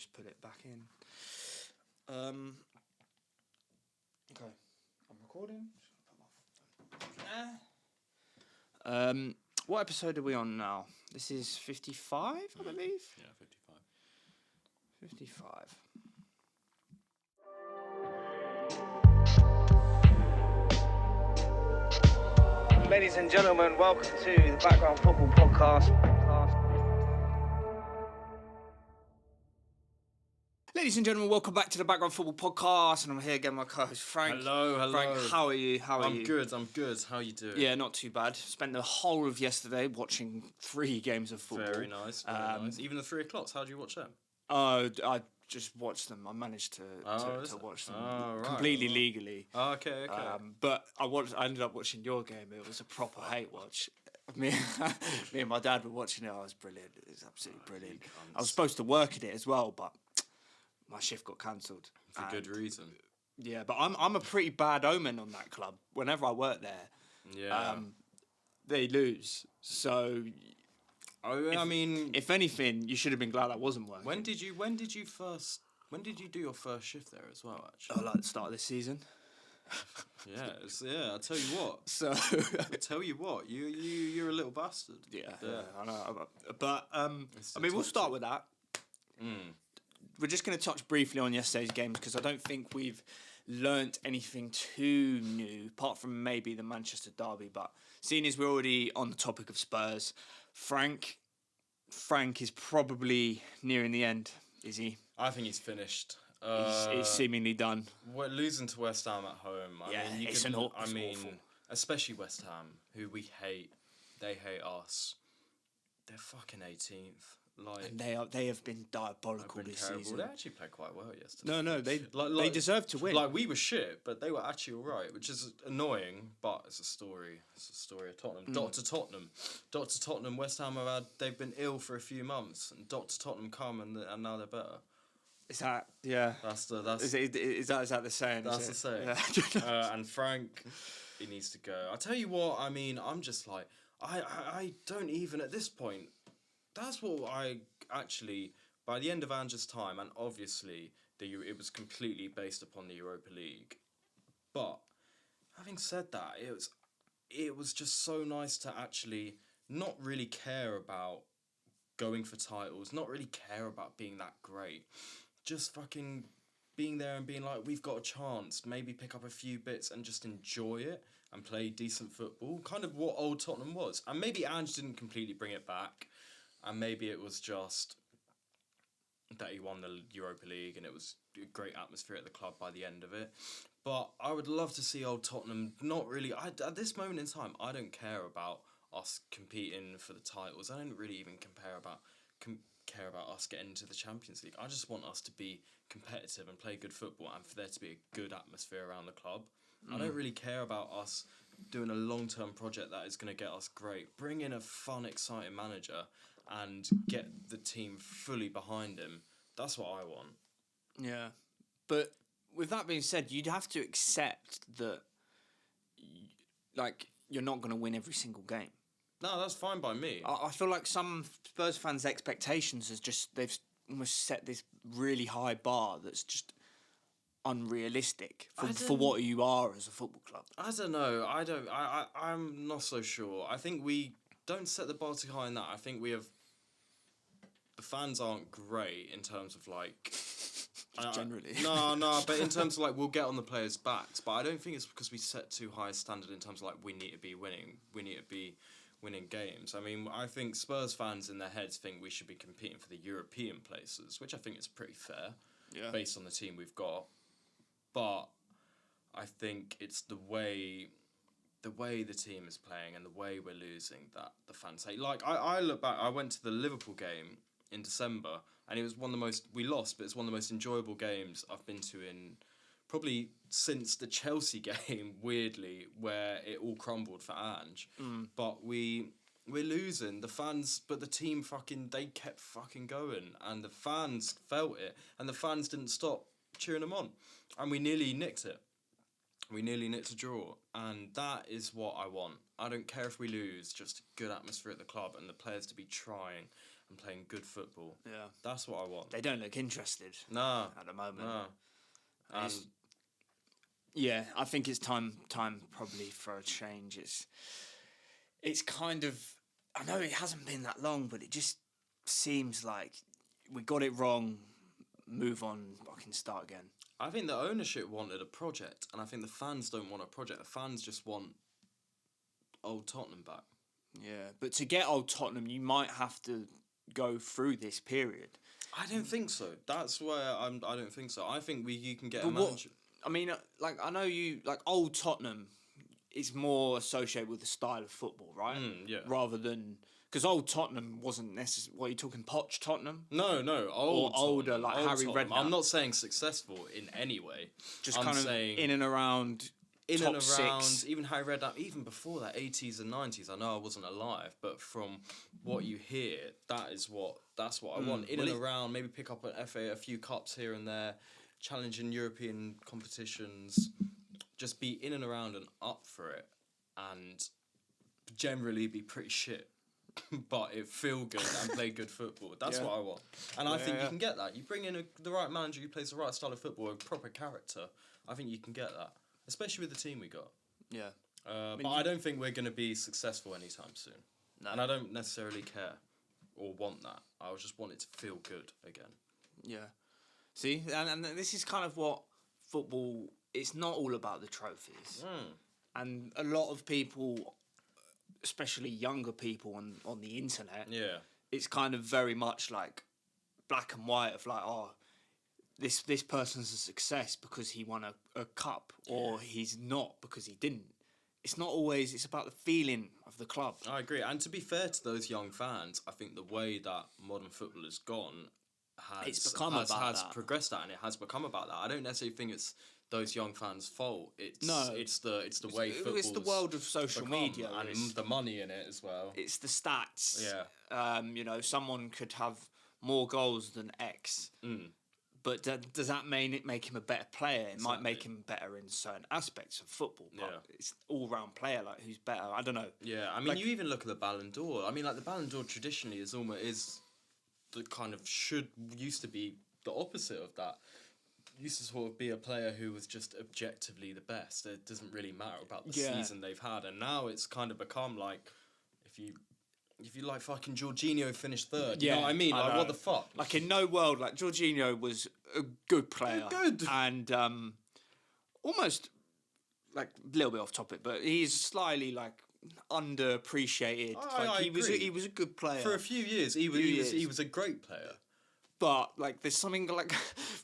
just put it back in. Okay, I'm recording. What episode are we on now? This is 55, I believe. Yeah, 55. 55. Ladies and gentlemen, welcome to the Background Football Podcast. Ladies and gentlemen, welcome back to the Background Football Podcast, and I'm here again with my co-host Frank. Hello. Frank, how are you? I'm good. How you doing? Yeah, not too bad. Spent the whole of yesterday watching 3 games of football. Very nice. Nice. Even the 3 o'clocks. How do you watch them? I just watched them. I managed to watch them completely legally. Okay. But I ended up watching your game. It was a proper hate watch. Me and my dad were watching it. I was brilliant. It was absolutely brilliant. I was supposed to work at it as well, but my shift got cancelled for good reason. Yeah, but I'm a pretty bad omen on that club. Whenever I work there, they lose. So, if anything, you should have been glad I wasn't working. When did you do your first shift there as well? Actually, like the start of this season. Yeah. I'll tell you what. So I'll tell you what. You're a little bastard. Yeah. I know. But we'll start with that. We're just going to touch briefly on yesterday's games because I don't think we've learnt anything too new, apart from maybe the Manchester derby. But seeing as we're already on the topic of Spurs, Frank is probably nearing the end, is he? I think he's finished. He's seemingly done. We're losing to West Ham at home. It's awful. Especially West Ham, who we hate. They hate us. They're fucking 18th. And they have been diabolical this season. They actually played quite well yesterday. No, they deserve to win. Like, we were shit, but they were actually all right, which is annoying, but it's a story. It's a story of Tottenham. Dr. Tottenham, West Ham they've been ill for a few months, and Dr. Tottenham come and now they're better. Is that, yeah. Is that the saying? That's the saying. Yeah. And Frank, he needs to go. I tell you what, I'm just like, I don't even at this point. That's what I actually, by the end of Ange's time, and obviously it was completely based upon the Europa League. But having said that, it was just so nice to actually not really care about going for titles, not really care about being that great. Just fucking being there and being like, we've got a chance, maybe pick up a few bits and just enjoy it and play decent football. Kind of what old Tottenham was. And maybe Ange didn't completely bring it back. And maybe it was just that he won the Europa League and it was a great atmosphere at the club by the end of it. But I would love to see old Tottenham not really... at this moment in time, I don't care about us competing for the titles. I don't really even care about us getting into the Champions League. I just want us to be competitive and play good football and for there to be a good atmosphere around the club. I don't really care about us doing a long-term project that is going to get us great. Bring in a fun, exciting manager and get the team fully behind him. That's what I want. Yeah. But with that being said, you'd have to accept that you're not going to win every single game. No, that's fine by me. I feel like some Spurs fans' expectations they've almost set this really high bar that's just unrealistic for what you are as a football club. I don't know. I'm not so sure. I think we don't set the bar too high in that. I think we have... The fans aren't great in terms of generally. No, but in terms of we'll get on the players' backs. But I don't think it's because we set too high a standard in terms of we need to be winning. We need to be winning games. I think Spurs fans in their heads think we should be competing for the European places, which I think is pretty fair, based on the team we've got. But I think it's the way the team is playing and the way we're losing that the fans hate. I look back, I went to the Liverpool game in December, and it was one of the most... We lost, but it's one of the most enjoyable games I've been to in... Probably since the Chelsea game, weirdly, where it all crumbled for Ange. But we're losing. The fans... But the team they kept fucking going. And the fans felt it. And the fans didn't stop cheering them on. And we nearly nicked it. We nearly nicked a draw. And that is what I want. I don't care if we lose. Just a good atmosphere at the club and the players to be trying and playing good football. Yeah. That's what I want. They don't look interested No. at the moment. No. And Yeah, I think it's time probably for a change. It's kind of, I know it hasn't been that long, but it just seems like we got it wrong. Move on, I can start again. I think the ownership wanted a project, and I think the fans don't want a project. The fans just want old Tottenham back. Yeah, but to get old Tottenham, you might have to go through this period. I don't think so. That's where I don't think so. I think you can get But a manager. I mean, like, I know you, like, old Tottenham is more associated with the style of football, right? Yeah. Rather than, because old Tottenham wasn't necessarily, what are you talking, Poch Tottenham? No, Or older, Tottenham, like old Harry Tottenham. Redknapp. I'm not saying successful in any way. Just I'm kind of saying in and around in top and around, six. even Harry Redknapp, even before that, 80s and 90s. I know I wasn't alive, but from what you hear, that's what I want. In and around, maybe pick up an FA, a few cups here and there, challenge in European competitions, just be in and around and up for it, and generally be pretty shit. But it feel good and play good football. That's Yeah. what I want. And I think Yeah. you can get that. You bring in the right manager who plays the right style of football, a proper character. I think you can get that. Especially with the team we got. Yeah. But I don't think we're going to be successful anytime soon. No. And I don't necessarily care or want that. I just want it to feel good again. Yeah. See, and this is kind of what football, it's not all about the trophies. And a lot of people, especially younger people on the internet, Yeah. it's kind of very much like black and white of like, oh, this person's a success because he won a cup, or he's not because he didn't. It's not always, it's about the feeling of the club. I agree. And to be fair to those young fans, I think the way that modern football has gone has about that. progressed that, and it has become about that. I don't necessarily think it's those young fans' fault. It's the way football. It's the world of social media and the money in it as well. It's the stats. Yeah. You know, someone could have more goals than X. But does that make him a better player? It might make him better in certain aspects of football. But it's all-round player, like, who's better. I don't know. Yeah, I mean, you even look at the Ballon d'Or. I mean, like, the Ballon d'Or traditionally is the kind of used to be the opposite of that. Used to sort of be a player who was just objectively the best. It doesn't really matter about the season they've had. And now it's kind of become like, if you like fucking Jorginho finished third, you know what I mean? Like, what the fuck? Like, in no world, like, Jorginho was a good player. Good. And almost, like, a little bit off topic, but he's slightly, like, underappreciated. I agree. He was a good player. For a few years, he was a great player. But, like, there's something, like,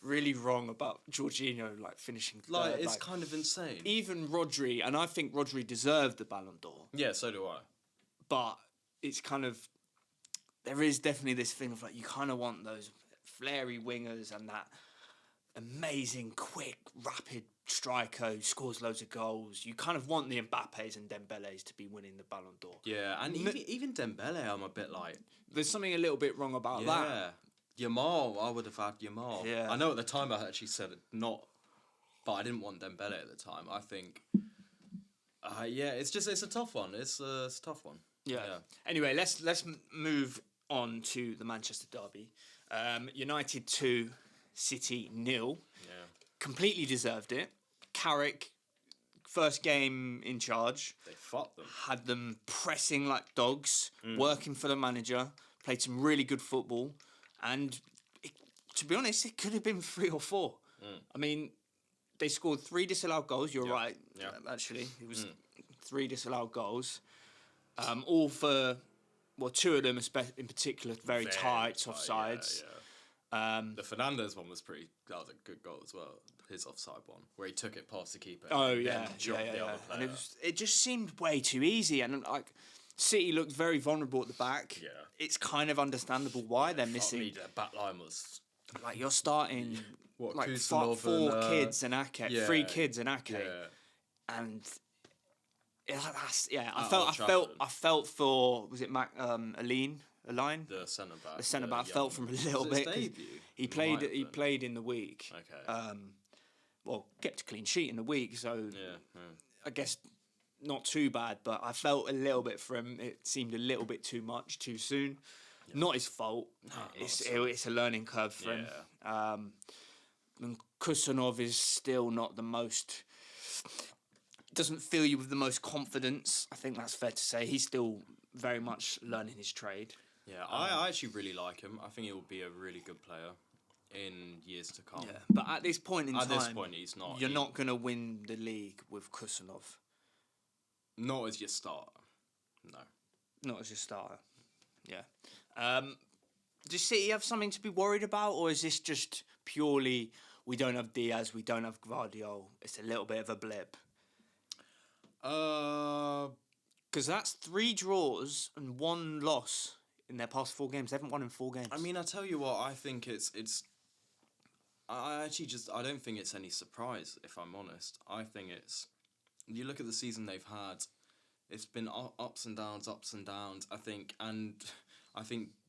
really wrong about Jorginho, like, finishing third. Like, it's kind of insane. Even Rodri, and I think Rodri deserved the Ballon d'Or. Yeah, so do I. But it's kind of, there is definitely this thing of, like, you kind of want those flary wingers and that amazing, quick, rapid striker who scores loads of goals. You kind of want the Mbappes and Dembélés to be winning the Ballon d'Or. Yeah, and even Dembele, I'm a bit like... There's something a little bit wrong about that. Yeah. Yamal, I would have had Yamal. Yeah. I know at the time I actually said it not, but I didn't want Dembele at the time. I think, it's a tough one. It's a tough one. Yeah. Anyway, let's move on to the Manchester derby. United 2, City 0. Yeah. Completely deserved it. Carrick, first game in charge. They fucked them. Had them pressing like dogs, working for the manager, played some really good football. And to be honest, it could have been 3 or 4. I mean, they scored 3 disallowed goals. You're right. Yeah. Actually, it was 3 disallowed goals. All for, well, 2 of them in particular, very tight offsides. Yeah. The Fernandes one was that was a good goal as well. His offside one, where he took it past the keeper. Oh, and yeah. then dropped the other player. And it just seemed way too easy. And, like, City looked very vulnerable at the back. Yeah. It's kind of understandable why they're missing. The back line was... Like, you're starting like Kusanov 4 and, kids and Ake, 3 kids and Ake, Yeah. and I At Old felt for, was it Aline, The centre back. the centre back. I felt from a little Was it bit. his 'Cause debut? He played in the week. Okay. Well, kept a clean sheet in the week, so Yeah. I guess not too bad. But I felt a little bit for him. It seemed a little bit too much too soon. Not his fault. It's a learning curve for him. And Kusanov is still not the most. Doesn't fill you with the most confidence. I think that's fair to say. He's still very much learning his trade. Yeah, I actually really like him. I think he will be a really good player in years to come. Yeah, but at this point in time, he's not. You're not going to win the league with Kusanov. Not as your starter. No. Not as your starter. Yeah. Does City have something to be worried about, or is this just purely we don't have Diaz, we don't have Gvardiol? It's a little bit of a blip. Because that's 3 draws and 1 loss in their past 4 games. They haven't won in 4 games. I mean, I tell you what, I think it's. I don't think it's any surprise, if I'm honest. I think it's. You look at the season they've had, it's been ups and downs. I think,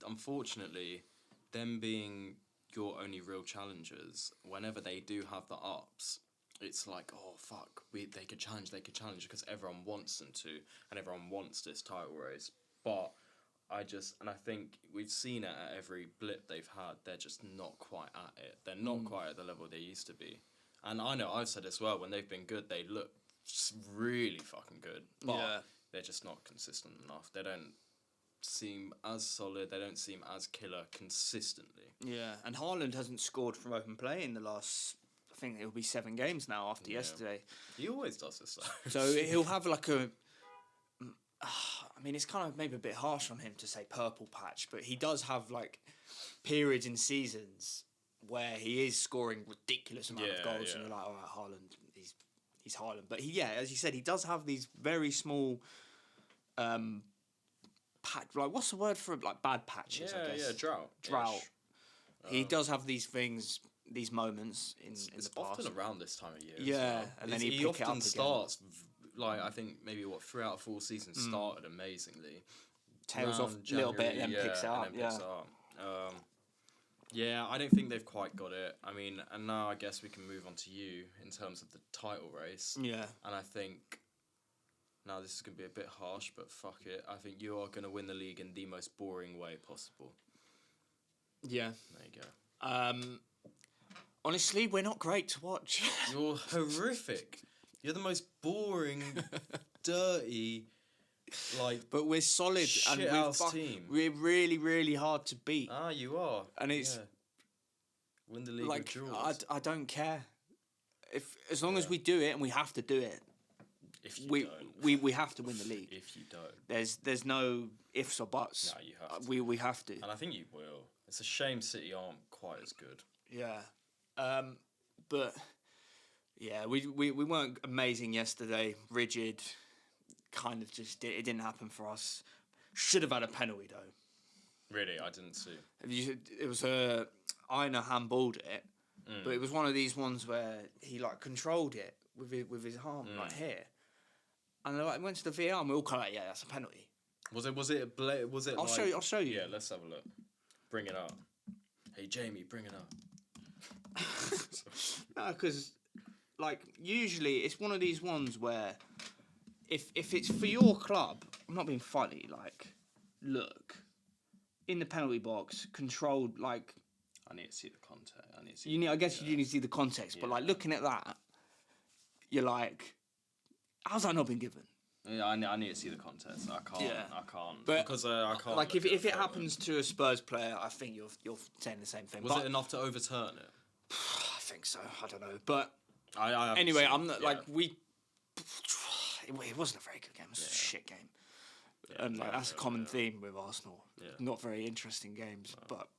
unfortunately, them being your only real challengers, whenever they do have the ups, it's like, oh fuck, they could challenge because everyone wants them to, and everyone wants this title race. But I think we've seen it at every blip they've had. They're just not quite at it. They're not quite at the level they used to be. And I know I've said as well, when they've been good, they look just really fucking good. But they're just not consistent enough. They don't seem as solid. They don't seem as killer consistently. Yeah, and Haaland hasn't scored from open play in the last. I think it'll be 7 games now after yesterday. He always does this though. So he'll have like a. I mean, it's kind of maybe a bit harsh on him to say purple patch, but he does have like periods in seasons where he is scoring ridiculous amount of goals, and you're like, all right, Haaland, he's Haaland. But as you said, he does have these very small. Like, what's the word for it? Like bad patches? I guess. Drought. He does have these things, these moments in the past. Often around this time of year. Yeah, and then he often it up starts. Like, I think maybe 3 out of 4 seasons started amazingly. Tails off a little bit, and then picks it up. I don't think they've quite got it. I mean, and now I guess we can move on to you in terms of the title race. Yeah. And I think, now this is going to be a bit harsh, but fuck it. I think you are going to win the league in the most boring way possible. Yeah. There you go. Honestly, we're not great to watch. You're horrific. You're the most boring, dirty, but we're solid and team. We're really, really hard to beat. Ah, you are. And it's win the league with draws. I don't care. As long as we do it, and we have to do it. If you don't. We have to win the league. If you don't. There's no ifs or buts. No, you have to. We have to. And I think you will. It's a shame City aren't quite as good. Yeah. But yeah, we weren't amazing yesterday. Rigid. Kind of just it didn't happen for us. Should have had a penalty though. Really, I didn't see. It was Aina handballed it, but it was one of these ones where he like controlled it with his arm like here, and I went to the VAR and we all kind of like, that's a penalty. Was it? I'll show you. Yeah, let's have a look. Bring it up. Hey Jamie, bring it up. No, because like usually it's one of these ones where if it's for your club, I'm not being funny. Like, look in the penalty box, controlled. Like, I need to see the context. I guess you do need to see the context, but like looking at that, you're like, how's that not been given? Yeah, I need to see the context. I can't. Yeah. I can't. But because I can't. Like if it happens to a Spurs player, I think you're saying the same thing. Was it enough to overturn it? I think so. I don't know, but I anyway, I'm not like we. It wasn't a very good game. It was a shit game. Yeah, and like that's a common theme with Arsenal. Yeah. Not very interesting games, but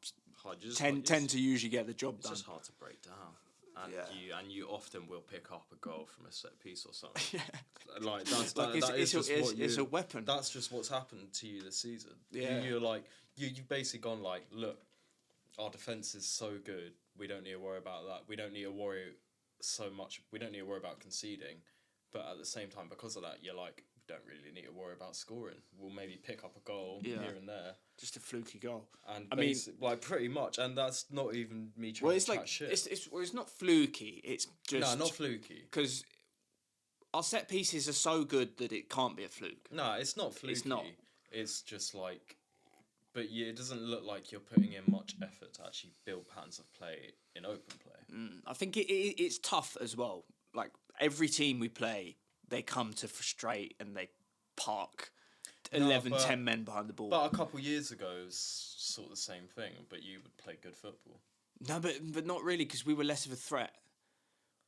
tend to usually get the job done. It's just hard to break down. And you often will pick up a goal from a set piece or something. Like it's a weapon. That's just what's happened to you this season. Yeah. You're like you've basically gone like, look, our defense is so good. We don't need to worry about that. We don't need to worry so much. We don't need to worry about conceding. But at the same time, because of that, you're like, we don't really need to worry about scoring. We'll maybe pick up a goal here and there. Just a fluky goal. And I mean, like pretty much, and that's not even me trying to chat shit. It's not fluky. It's just not fluky. Because our set pieces are so good that it can't be a fluke. No, it's not fluky. It's not. It's just like But yeah, it doesn't look like you're putting in much effort to actually build patterns of play in open play. I think it's tough as well. Like every team we play, they come to frustrate and they park 11, 10 men behind the ball. But a couple years ago, it was sort of the same thing. But you would play good football. No, but not really, because we were less of a threat.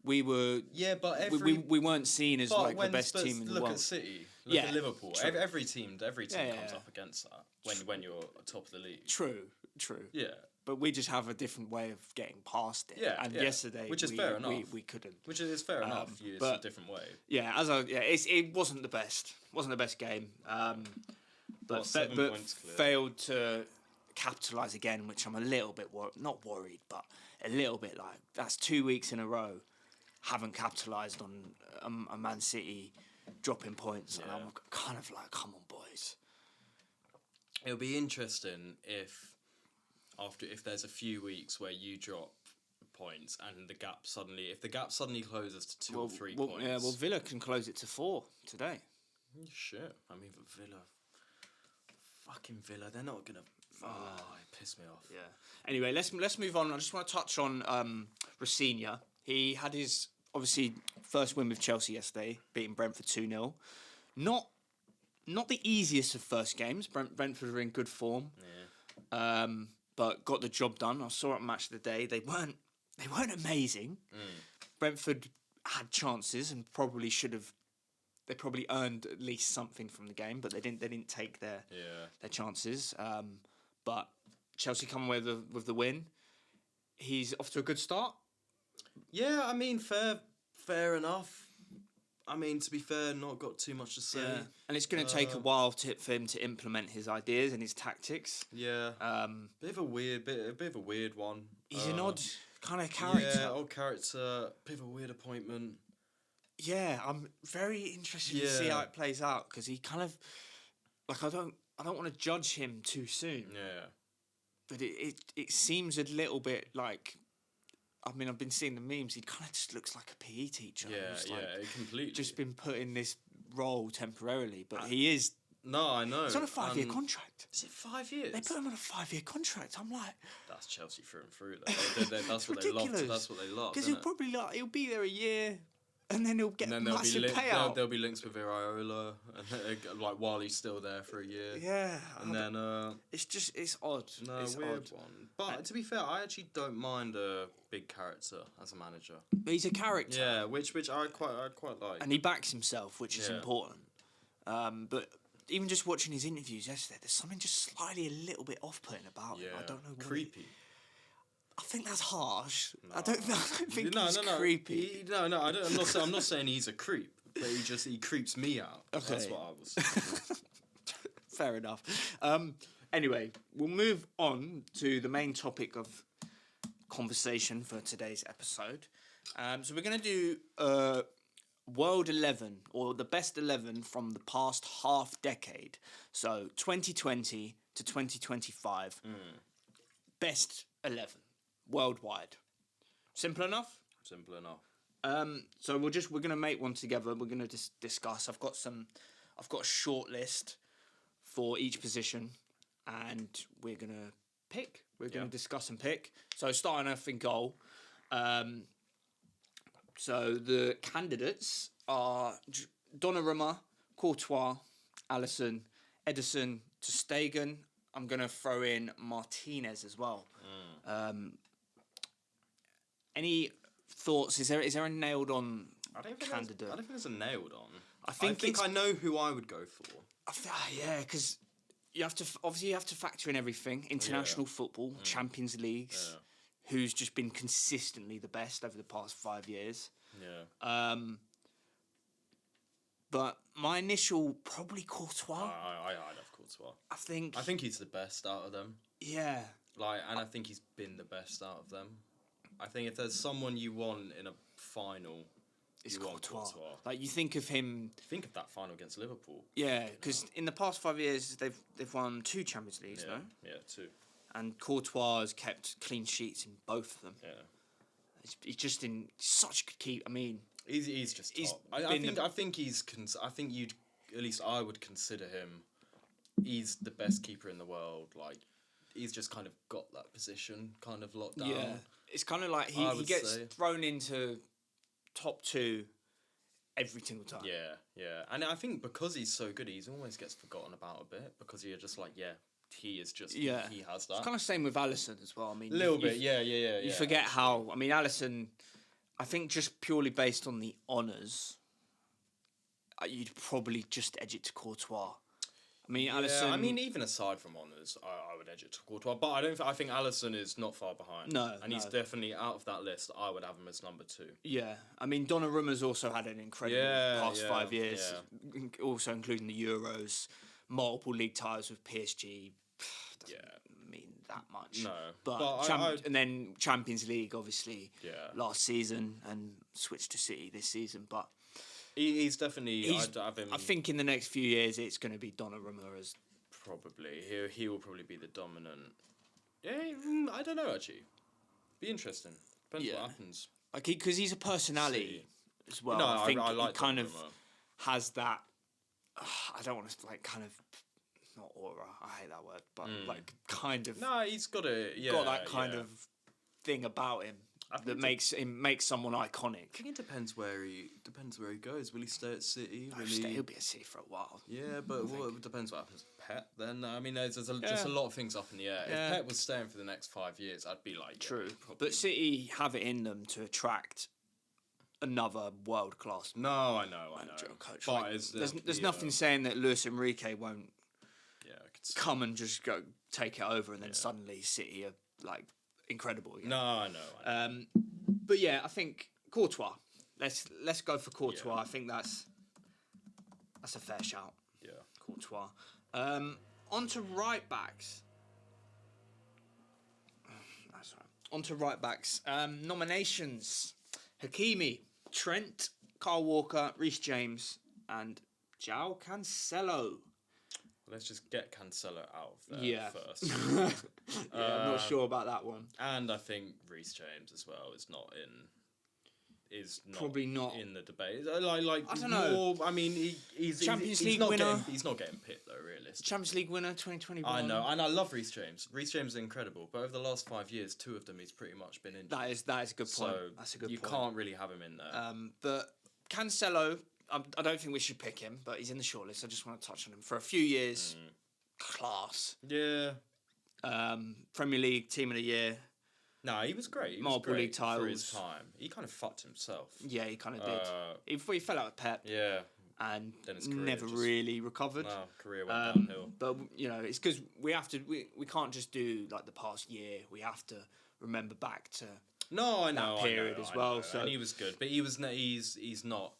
We were but we weren't seen as like the best team in the world. Look at City, look at Liverpool. Every team comes up against that when you're top of the league. True. Yeah. But we just have a different way of getting past it. Yeah, and yeah. yesterday, which is fair enough. We couldn't. Which is fair enough. It's a different way. Yeah, it wasn't the best. Wasn't the best game. But 7 points clear. failed to capitalise again, which I'm a little bit not worried, but a little bit like that's 2 weeks in a row haven't capitalised on a Man City dropping points, and I'm kind of like, come on, boys. It'll be interesting if there's a few weeks where you drop points and the gap suddenly closes to 2 or 3 points. Yeah, well, Villa can close it to 4 today. Shit, I mean, but fucking Villa, they're not gonna. It pissed me off. Yeah. Anyway, let's move on. I just want to touch on Rafinha. He had his obviously first win with Chelsea yesterday, beating Brentford 2-0. Not the easiest of first games. Brentford were in good form. Yeah. But got the job done. I saw it Match of the Day. They weren't amazing. Brentford had chances and probably should have. They probably earned at least something from the game, but they didn't take their chances. But Chelsea come away with the win. He's off to a good start. Yeah, I mean, fair enough. I mean, to be fair, not got too much to say. Yeah. And it's going to take a while for him to implement his ideas and his tactics. Yeah. Bit of a weird one. He's an odd kind of character. Yeah, odd character. Bit of a weird appointment. Yeah, I'm very interested to see how it plays out, because he kind of like I don't want to judge him too soon. Yeah. But it seems a little bit like, I mean, I've been seeing the memes. He kind of just looks like a PE teacher. Yeah, completely. Just been put in this role temporarily, but he is. No, I know. He's on a 5-year contract. Is it 5 years? They put him on a 5-year contract. I'm like, that's Chelsea through and through. That's what they love. That's what they love. Because he'll be there a year, and then he'll get a massive payout. There'll be links with Iraola, and like while he's still there for a year. Yeah. And then it's odd. No, it's weird odd. one. But to be fair, I actually don't mind a big character as a manager. He's a character. Yeah, which I quite like. And he backs himself, which is important. But even just watching his interviews yesterday, there's something just slightly a little bit off-putting about him. I don't know what. Creepy. I think that's harsh. No. I don't think he's creepy. I'm not saying he's a creep, but he creeps me out. Okay. That's what I was saying. Fair enough. Anyway, we'll move on to the main topic of conversation for today's episode. So we're going to do World 11, or the best 11 from the past half decade. So 2020 to 2025. Best 11 worldwide. Simple enough? Simple enough. So we're going to make one together. We're going to discuss. I've got a short list for each position, and we're going to pick. We're going to discuss and pick. So starting off in goal. So the candidates are Donnarumma, Courtois, Alisson, Ederson, ter Stegen. I'm going to throw in Martinez as well. Any thoughts? Is there a nailed on candidate? I don't think there's a nailed on. I think I know who I would go for. Because you have to factor in everything: international football, Champions Leagues. Who's just been consistently the best over the past 5 years. Yeah. But my initial, probably Courtois. I love Courtois. I think he's the best out of them. Yeah. And I think he's been the best out of them. I think if there's someone you want in a final, it's Courtois. Like, you think of him. Think of that final against Liverpool. Yeah, because in the past 5 years they've won 2 Champions Leagues, no? Yeah, 2. And Courtois has kept clean sheets in both of them. Yeah. He's just in such good keep. I mean, he's just top. I think you'd, at least I would consider him he's the best keeper in the world. Like, he's just kind of got that position kind of locked down. Yeah, it's kind of like I he would gets say. thrown into top 2 every single time. Yeah. And I think because he's so good, he almost gets forgotten about a bit because you're just like, he is just, he has that. It's kind of same with Alisson as well. I mean, A little bit, yeah. You forget how. I mean, Alisson. I think just purely based on the honours, you'd probably just edge it to Courtois. I mean, Alisson. I mean, even aside from honours, I would edge it to Courtois, but I think Alisson is not far behind. No, and he's definitely out of that list. I would have him as number 2. Yeah, I mean, Donnarumma's also had an incredible past 5 years, also including the Euros, multiple league titles with PSG. Doesn't mean that much. No, but and then Champions League, obviously, last season, and switched to City this season. But he's definitely. I'd have him. I think in the next few years, it's going to be Donnarumma as probably he will probably be the dominant. Yeah, I don't know actually. Be interesting. Depends what happens. Like because he's a personality as well. No, I think I like he kind Donnarumma. of has that. I don't want to like kind of. Not aura, I hate that word, but like kind of. No, he's got that kind of thing about him that makes someone iconic. I think it depends where he goes. Will he stay at City? He'll be at City for a while. Yeah, but it depends what happens with Pep. Then I mean, there's just a lot of things up in the air. If Pep was staying for the next 5 years, I'd be like, true. But City have it in them to attract another world class. No, I know. Coach. But like, there's nothing saying that Luis Enrique won't. Come and just go take it over, and then suddenly City are like incredible. No, I know. But yeah, I think Courtois. Let's go for Courtois. I think that's a fair shout. Yeah, Courtois. On to right backs. That's right. On to right backs. Nominations: Hakimi, Trent, Kyle Walker, Reece James, and João Cancelo. Let's just get Cancelo out of there first. I'm not sure about that one. And I think Reece James as well is probably not in the debate. Like I don't know. I mean, he's Champions League not winner. He's not getting picked though, realistically. Champions League winner 2021. I know, and I love Reece James. Reece James is incredible, but over the last 5 years, 2 of them he's pretty much been injured. That is a good point. So that's a good point. You can't really have him in there. But Cancelo, I don't think we should pick him, but he's in the shortlist. I just want to touch on him for a few years. Class. Yeah. Premier League Team of the Year. No, he was great. He Multiple was great league titles for his time. He kind of fucked himself. Yeah, he kind of did. He fell out with Pep. Yeah. And then his career never really recovered. No, career went downhill. But it's because we have to. We can't just do like the past year. We have to remember back to. No, I know that period as well. Know. So and he was good, but he's not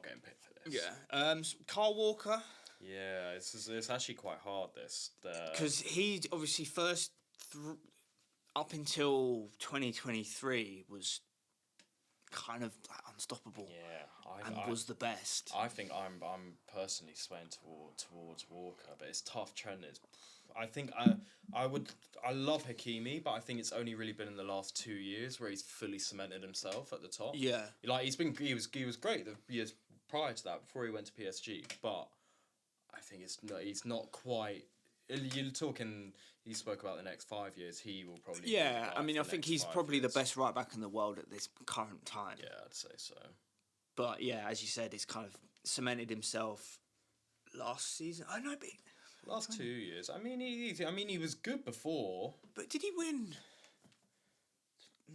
getting picked for this. Yeah. Kyle Walker. Yeah, it's actually quite hard this. Because he obviously first up until 2023 was kind of unstoppable. Yeah, and was the best. I think I'm personally swaying towards Walker, but it's tough. Trent is. I think I love Hakimi, but I think it's only really been in the last 2 years where he's fully cemented himself at the top. Yeah, like he was great the years prior to that before he went to PSG, but I think he's not quite. You're talking. You spoke about the next 5 years. He will probably. Yeah, I mean, I think he's probably the best right back in the world at this current time. Yeah, I'd say so. But yeah, as you said, he's kind of cemented himself last season. I know, but last 2 years. I mean, he was good before. But did he win?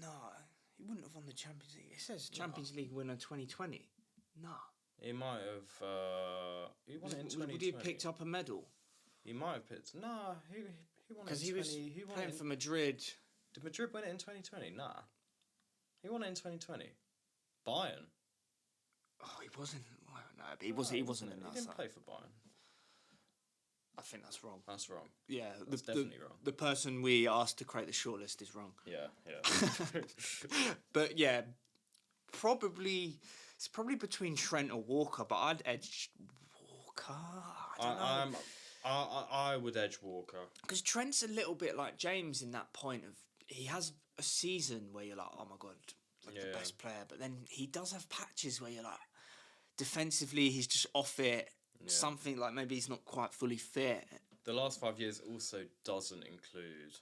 No, he wouldn't have won the Champions League. It says Champions League winner 2020. No. He might have. He won it in 2020. Would he have picked up a medal? He might have picked. Nah, he won it in 2020. Because he was playing for Madrid. Did Madrid win it in 2020? Nah. He won it in 2020. Bayern. Oh, he wasn't. No, but he wasn't. He wasn't in that. He didn't play for Bayern. I think that's wrong. That's wrong. Yeah, that's definitely wrong. The person we asked to create the shortlist is wrong. Yeah. But yeah, it's probably between Trent or Walker, but I'd edge Walker. I don't know. I would edge Walker. Because Trent's a little bit like James in that point of he has a season where you're like, oh my god, the best player, but then he does have patches where you're like, defensively he's just off it. something like maybe he's not quite fully fit. The last 5 years also doesn't include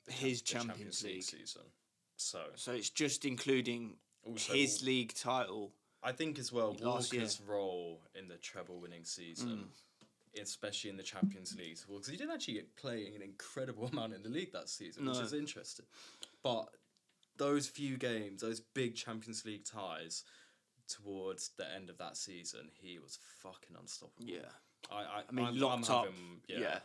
His the Champions League. season. So it's just including also, his league title. I think as well, last Walker's role in the treble-winning season, especially in the Champions League, because he didn't actually play an incredible amount in the league that season, which is interesting. But those few games, those big Champions League ties towards the end of that season, he was fucking unstoppable. Yeah. I mean, locked up.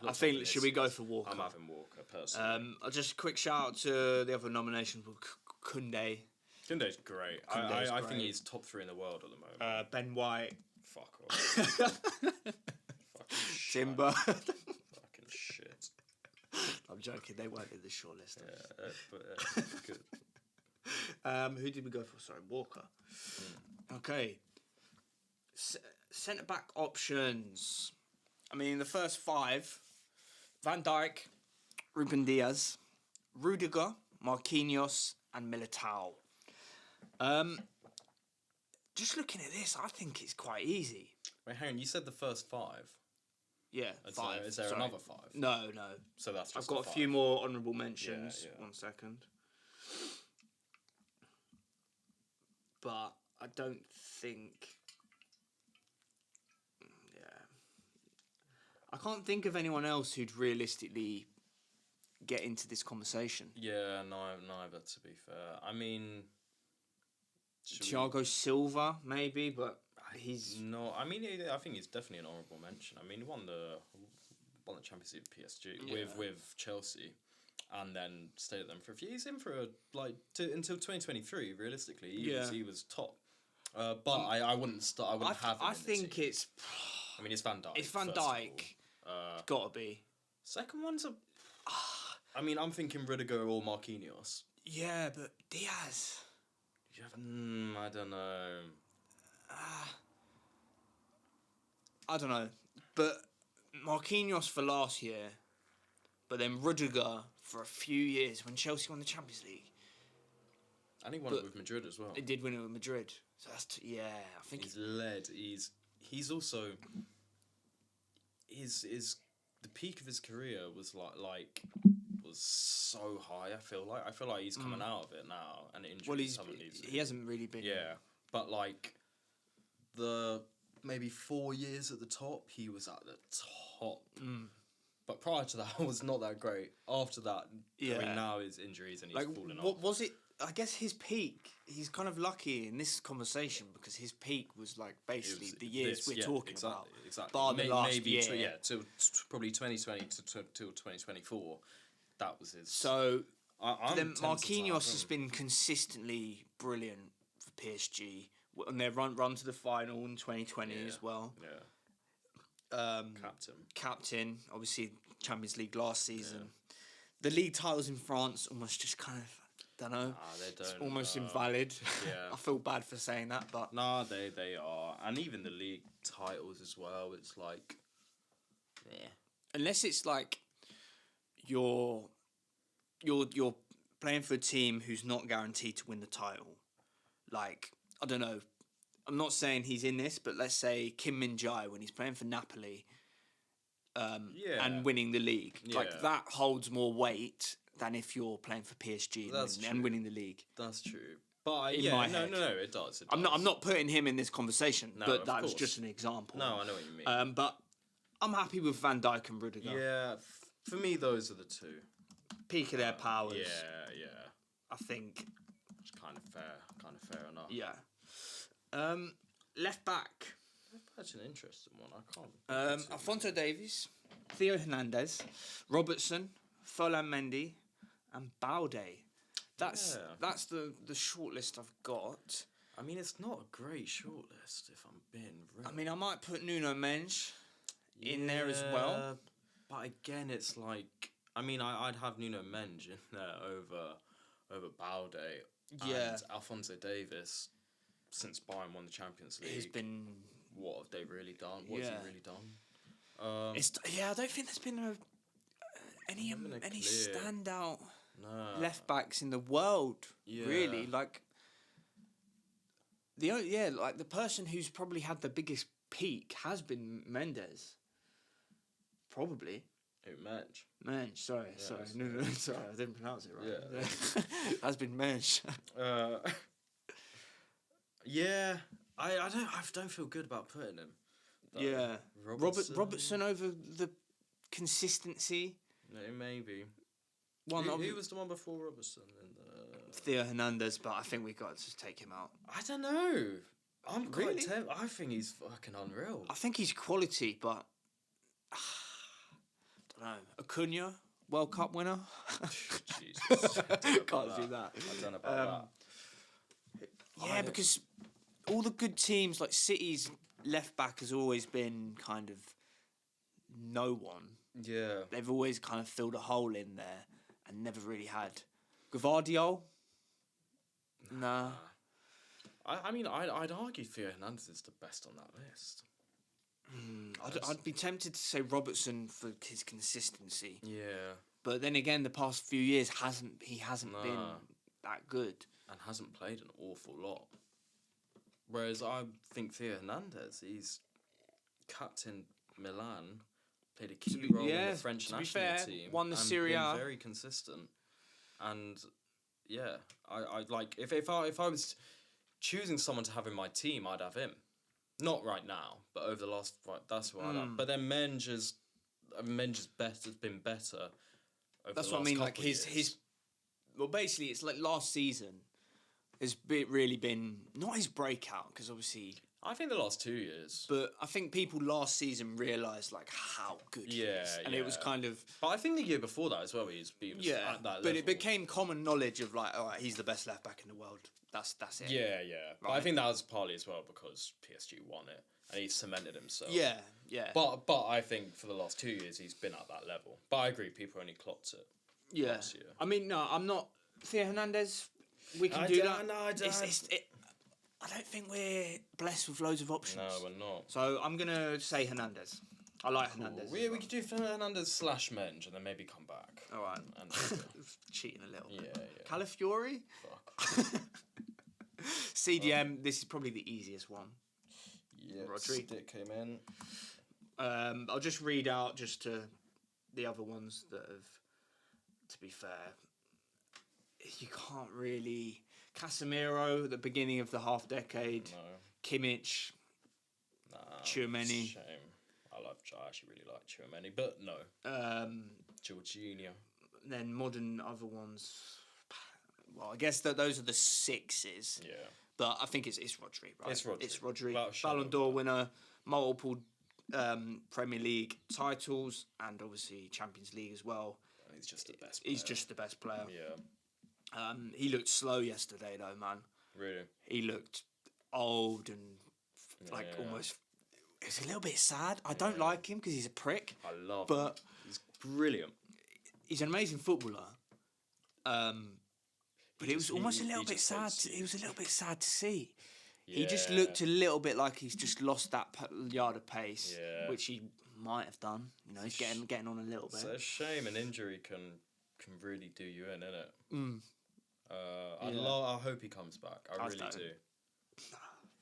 I think, should we go for Walker? I'm having Walker, personally. Just a quick shout out to the other nominations with Koundé. Koundé's great. I think he's top 3 in the world at the moment. Ben White. Fuck off. Fucking shit. Timber. Fucking shit. I'm joking, they weren't in the shortlist. Yeah, but good. Who did we go for? Sorry, Walker. Okay. Centre back options. I mean, the first 5: Van Dijk, Ruben Diaz, Rudiger, Marquinhos, and Militao. Just looking at this, I think it's quite easy. Wait, hang on. You said the first 5. Yeah, 5. Is there Sorry. another 5? No. So that's just I've got a few more honourable mentions. Yeah. 1 second. But I don't think... Yeah. I can't think of anyone else who'd realistically get into this conversation. Yeah, neither, to be fair. I mean... Thiago Silva, maybe, but he's... No, I mean, I think he's definitely an honourable mention. I mean, he won the Champions League with PSG with Chelsea, and then stayed at them for a few. He's in for until 2023. Realistically, he was top. But I wouldn't start. I wouldn't have him. I think it's. I mean, it's Van Dijk. It's Van Dijk. Gotta be. Second one's a. I mean, I'm thinking Rudiger or Marquinhos. Yeah, but Diaz. I don't know. I don't know, but Marquinhos for last year, but then Rudiger for a few years when Chelsea won the Champions League. And he won it with Madrid as well. He did win it with Madrid, so that's I think he's led. He's also the peak of his career was was so high. I feel like he's coming out of it now, and injuries he hasn't really been. Yeah, but the maybe 4 years at the top, he was at the top. But prior to that, was not that great. After that, I mean, now his injuries and he's fallen off. What was it? I guess his peak. He's kind of lucky in this conversation because his peak was basically the years we're talking about. Exactly. Bar the last year. Till probably 2020 till 2024. That was his. So I'm then Marquinhos has been been consistently brilliant for PSG on their run to the final in 2020 as well. Yeah. Captain, obviously Champions League last season. The league titles in France almost just kind of, don't know. It's almost invalid. Yeah. I feel bad for saying that, but nah, they are, and even the league titles as well. It's unless it's you're playing for a team who's not guaranteed to win the title. I don't know. I'm not saying he's in this, but let's say Kim Min-jae when he's playing for Napoli and winning the league. That holds more weight than if you're playing for PSG and winning the league. That's true. But In my head. no, it does. I'm not putting him in this conversation, but that was just an example. No, I know what you mean. But I'm happy with Van Dijk and Rudiger. Yeah, for me, those are the two. Peak of their powers. Yeah. I think. It's kind of fair enough. Yeah. Left back. That's an interesting one. I can't. Alphonso Davies, Theo Hernandez, Robertson, Ferland Mendy, and Balde. That's the shortlist I've got. I mean, it's not a great shortlist if I'm being real. I mean, I might put Nuno Mendes in there as well. But again, it's I mean, I'd have Nuno Mendes in there over Balde. Yeah. And Alphonso Davies, since Bayern won the Champions League, He's been. What have they really done? What has he really done? I don't think there's been any standout left backs in the world. Really, the person who's probably had the biggest peak has been Mendes. Probably. Who, Mensch? Mensch, sorry. No, sorry, I didn't pronounce it right. Yeah. Has been Mensch. Yeah, I don't feel good about putting him. though. Yeah. Robertson over the consistency. No, maybe. Who Who was the one before Robertson? In the... Theo Hernandez, but I think we got to just take him out. I don't know. I'm quite Really? tempted. I think he's fucking unreal. I think he's quality, but I don't know. Acuna, World Cup winner. Jesus. Can't do that. I don't know about that. Yeah, because all the good teams, like City's left back has always been kind of no one. Yeah. They've always kind of filled a hole in there and never really had. Gvardiol? Nah. I mean, I'd argue Theo Hernandez is the best on that list. I'd be tempted to say Robertson for his consistency. Yeah. But then again, the past few years he hasn't been that good. And hasn't played an awful lot. Whereas I think Theo Hernandez, he's captain Milan, played a key role in the French national team, won the and Serie A. been very consistent. And yeah, I like if I was choosing someone to have in my team, I'd have him. Not right now, but over the last that's what I'd have. But then Menj has been better. Over That's the what I last mean. Like couple of his years. well, basically, it's like last season has really been not his breakout because obviously. I think the last 2 years. But I think people last season realised like how good he is, and it was kind of. But I think the year before that as well, he was at that level. But it became common knowledge of like, all right, he's the best left back in the world. That's it. Yeah. But I think that was partly as well because PSG won it and he cemented himself. Yeah. But I think for the last 2 years he's been at that level. But I agree, people only clocked it. Yeah. last year. I mean, no, I'm not. Theo Hernandez, we can do that. No, I don't. I don't think we're blessed with loads of options. No, we're not. So I'm gonna say Hernandez. I like Hernandez. We could do Hernandez / Menj and then maybe come back. All right. And Cheating a little. Yeah. Calafiori? Fuck. CDM, this is probably the easiest one. Yeah. Rodri. Stick came in. I'll just read out just to the other ones that have, to be fair, you can't really... Casemiro at the beginning of the half decade. No. Kimmich. Nah. Tchouameni. Shame. I actually really like Tchouameni, but no. Jorginho. Then modern other ones. Well, I guess that those are the sixes. Yeah. But I think it's Rodri, right? It's Rodri. Ballon d'Or winner, multiple Premier League titles, and obviously Champions League as well. And he's just the best player. He's just the best player. Yeah. He looked slow yesterday, though, man. Really? He looked old and almost. It was a little bit sad. I don't like him because he's a prick. I love him. But He's brilliant. he's an amazing footballer. But it was almost a little bit sad. It was a little bit sad to see. He just looked a little bit like he's just lost that yard of pace, which he might have done. You know, he's getting on a little bit. It's a shame an injury can really do you in, innit? I hope he comes back. I really do.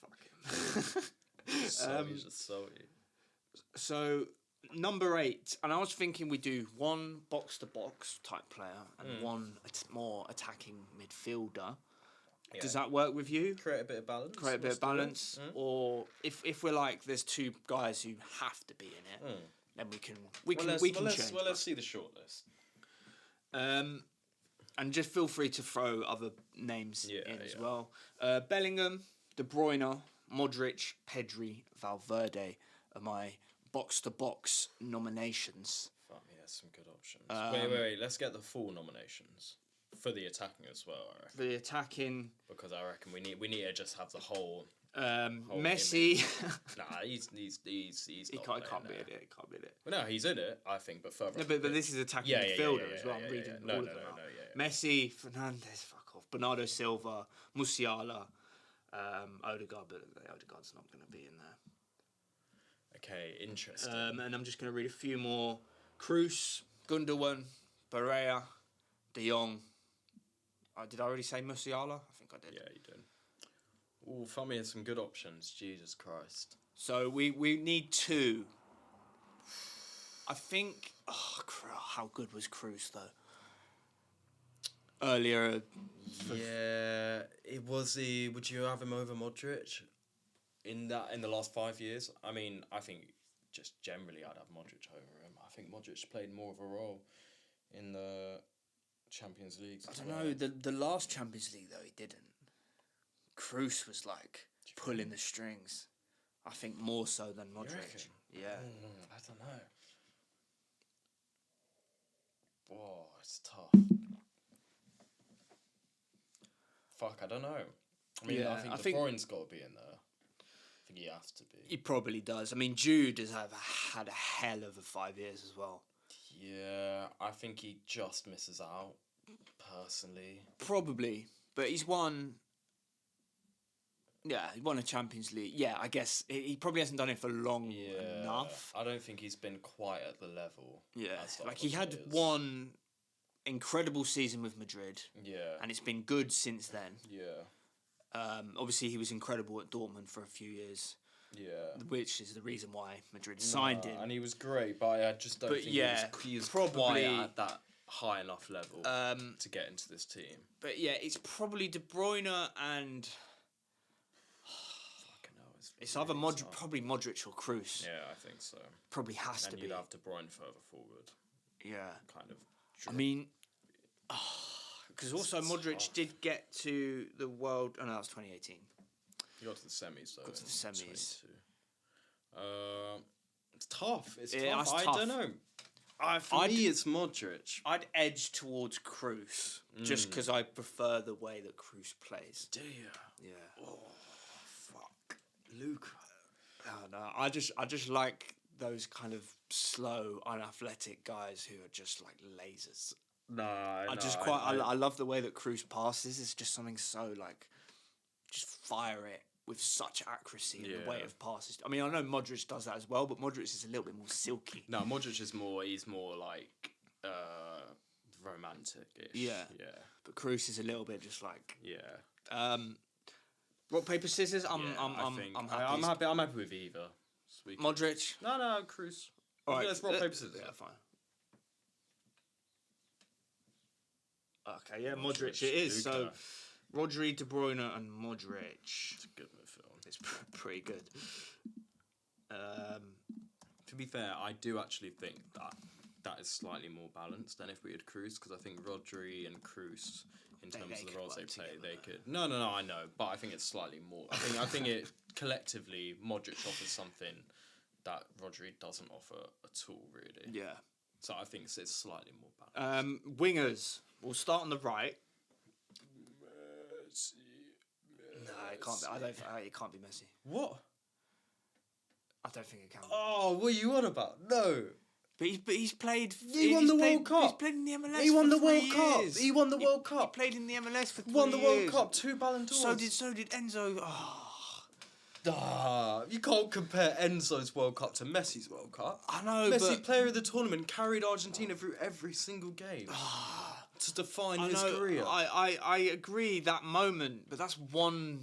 Fuck him. He's just salty. So, number 8, and I was thinking we do one box-to-box type player and one more attacking midfielder. Yeah. Does that work with you? Create a bit of balance. Or if we're like, there's two guys who have to be in it, then we can change. Well, let's see the shortlist. And just feel free to throw other names in as well. Bellingham, De Bruyne, Modric, Pedri, Valverde are my box-to-box nominations. Fuck me, that's some good options. Wait. Let's get the full nominations for the attacking as well. I reckon. For the attacking, because I reckon we need to just have the whole. Messi. Nah, he's He not can't be in in it. Can't be in it. Well, no, he's in it. I think, but further. No, but this is attacking midfielder as well. I'm reading all of them out. No. Messi, Fernandes, fuck off. Bernardo Silva, Musiala, Odegaard, but Odegaard's not going to be in there. Okay, interesting. And I'm just going to read a few more. Kroos, Gundogan, Barrea, De Jong. Did I already say Musiala? I think I did. Yeah, you did. Ooh, Fami has some good options. Jesus Christ. So we need 2. I think. Oh, how good was Cruz though? Earlier. Yeah, it was the. Would you have him over Modric? In the last 5 years, I mean, I think just generally I'd have Modric over him. I think Modric played more of a role in the Champions League. I don't know. The last Champions League though he didn't. Cruz was like pulling the strings. I think more so than Modric. Yeah. I don't know. Whoa, it's tough. Fuck, I don't know. I mean, Yeah, I think De Bruyne's got to be in there. I think he has to be. He probably does. I mean, Jude has had a hell of a 5 years as well. Yeah, I think he just misses out, personally. Probably, but he's won. Yeah, he won a Champions League. Yeah, I guess he probably hasn't done it for long enough. I don't think he's been quite at the level. Yeah, as like other he had players. one incredible season with Madrid, Yeah. and it's been good since then. Yeah. Obviously, he was incredible at Dortmund for a few years, Yeah. which is the reason why Madrid signed him. And he was great, but I just don't think he was probably quite at that high enough level to get into this team. But yeah, it's probably De Bruyne and Fucking hell, it's really either tough. probably Modric or Cruz. Yeah, I think so. Probably has to And be. you'd have De Bruyne further forward, Yeah. kind of. I mean, because also It's Modric tough. did get to the World. Oh no, that was 2018. You got to the semis though. Got to the in semis. 22. It's tough. It's Yeah, tough. it's I tough. don't know. For me, it's Modric. I'd edge towards Cruz just because I prefer the way that Cruz plays. Do you? Yeah. Oh, fuck. Luke. Oh, no, I just like those kind of slow, unathletic guys who are just like lasers. No, I love the way that Cruz passes. It's just something so like, just fire it with such accuracy in the way Yeah. of passes. I mean, I know Modric does that as well, but Modric is a little bit more silky. No, Modric is more. He's more like romantic-ish. Yeah. Yeah. But Cruz is a little bit just like. Yeah. Rock paper scissors. I'm happy. I'm happy with either. Sweet. Modric. No, Cruz. All right, Let's rock paper scissors. Yeah, fine. Okay, yeah, Modric it is. So, Luka. Rodri, De Bruyne, and Modric. It's a good midfield. It's pretty good. To be fair, I do actually think that is slightly more balanced than if we had Cruz, because I think Rodri and Cruz, in terms they of the could roles they work play, together, they though. could. No, I know, but I think it's slightly more. I think it collectively Modric offers something that Rodri doesn't offer at all, really. Yeah. So I think it's slightly more balanced. Wingers. We'll start on the right. No, it can't be. It can't be Messi. What? I don't think it can. Be. Oh, what are you on about? No. But he's played. He won the World Cup. He's played in the MLS. He won for the 3 World Cup. years. He won the World Cup. He played in the MLS for 3 Won the years. World Cup, 2 Ballon d'Ors. So did Enzo. You can't compare Enzo's World Cup to Messi's World Cup. I know, Messi, but player of the tournament, carried Argentina through every single game to define his career. I agree that moment, but that's one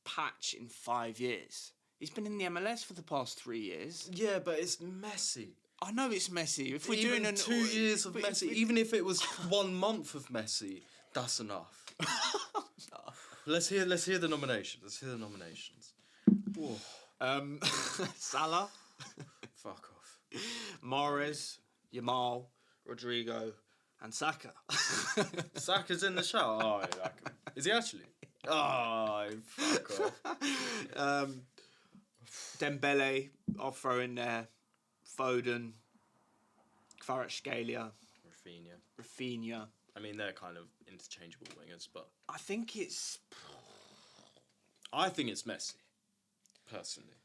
patch in 5 years. He's been in the MLS for the past 3 years. Yeah, but it's Messi. I know it's Messi. If we're Even doing 2 years of but if Messi, we- even if it was 1 month of Messi, that's enough. Let's hear the nominations. Whoa. Salah, Fuck off. Mahrez, Yamal, Rodrigo, and Saka. Saka's in the shout. Oh, I like him. Is he actually? Oh, fuck off. Dembele, I'll throw in there. Foden, Kvaratskhelia, Rafinha. I mean, they're kind of interchangeable wingers, but I think it's I think it's Messi, personally.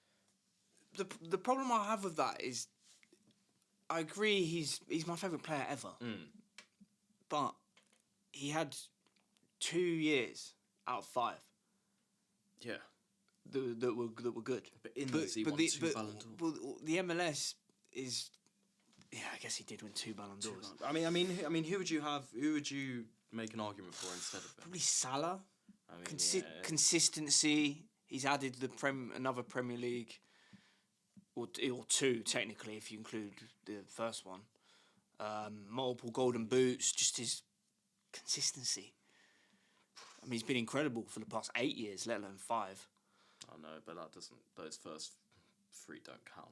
the problem I have with that is I agree he's my favourite player ever. But he had 2 years out of 5 Yeah. that were good. But in this, he won 2 Ballon d'Ors. Well, the MLS is. Yeah, I guess he did win 2 Ballon d'Ors. I mean, who would you have? Who would you make an argument for instead of him? Probably Salah. I mean, Consistency. He's added another Premier League. or two technically if you include the first one. Multiple golden boots, just his consistency. I mean, he's been incredible for the past 8 years, let alone 5. I know, but that doesn't. Those first 3 don't count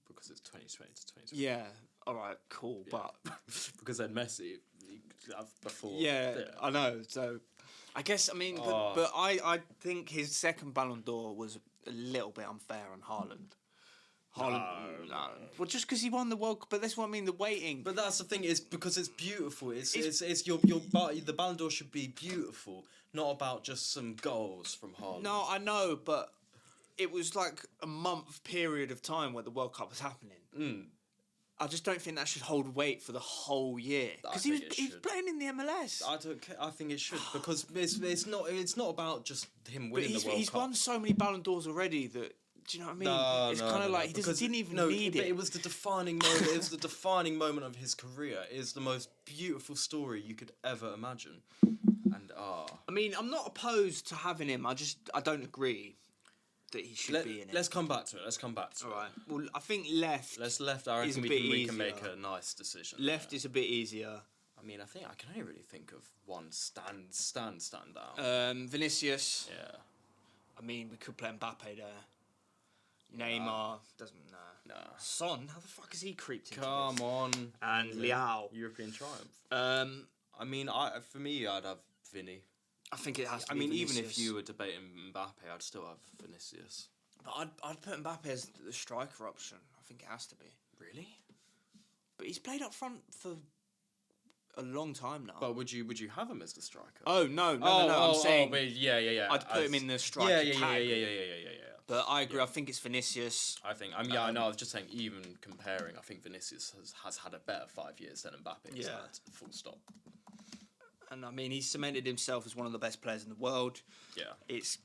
because it's 2020 to 2020. Yeah, all right, cool, but because then Messi before. Yeah, I know. So, I guess but I think his second Ballon d'Or was a little bit unfair on Haaland. No. Well, just because he won the World Cup, but that's what I mean. The waiting. But that's the thing, is because it's beautiful. It's the Ballon d'Or should be beautiful, not about just some goals from Haaland. No, I know, but it was like a month period of time where the World Cup was happening. I just don't think that should hold weight for the whole year because he was playing in the MLS. I don't care. I think it should because it's not about just him winning the World Cup. He's won so many Ballon d'Ors already that. Do you know what I mean? It's kind of like he didn't even need it. But it was the defining moment. It was the defining moment of his career. It is the most beautiful story you could ever imagine. And I mean, I'm not opposed to having him. I don't agree that he should be in it. Let's come back to it. All right. Well, I think left. I reckon we can make a nice decision. Left is a bit easier. I mean, I think I can only really think of one standout. Vinicius. Yeah. I mean, we could play Mbappe there. Neymar doesn't. Nah. Son, how the fuck has he creeped into Come this? on. And Leao. European triumph. I mean, for me, I'd have Vinny. I think it has to I be mean, Vinicius. even if you were debating Mbappe, I'd still have Vinicius. But I'd put Mbappe as the striker option. I think it has to be. Really? But he's played up front for a long time now. But would you have him as the striker? Oh no! I'm saying. But yeah. I'd put him in the striker. Yeah. But I agree. I think it's Vinicius. I think. I was just saying. Even comparing, I think Vinicius has had a better 5 years than Mbappe. Yeah. Full stop. And I mean, he's cemented himself as one of the best players in the world. Yeah. It's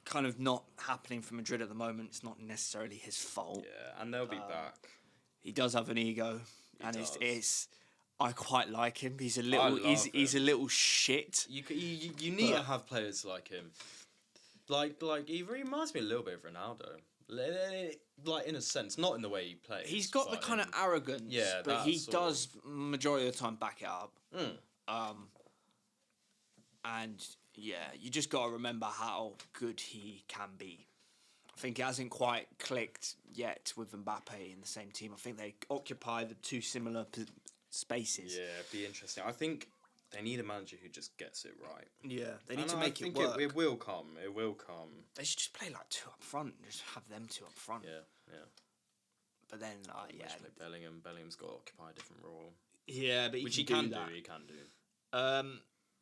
kind of not happening for Madrid at the moment. It's not necessarily his fault. Yeah, and they'll be back. He does have an ego, and does. it's. I quite like him. He's a little. He's a little shit. You need to have players like him. Like he reminds me a little bit of Ronaldo. Like in a sense, not in the way he plays. He's got the kind of arrogance. Yeah, but he does majority of the time back it up. And yeah, you just got to remember how good he can be. I think it hasn't quite clicked yet with Mbappe in the same team. I think they occupy the two similar spaces. Yeah, it'd be interesting. I think they need a manager who just gets it right. Yeah, they need to make it work. It will come. It will come. They should just play like two up front. Just have them two up front. Yeah. But then, Play Bellingham. Bellingham's got to occupy a different role. Yeah, but which he can do. He can do.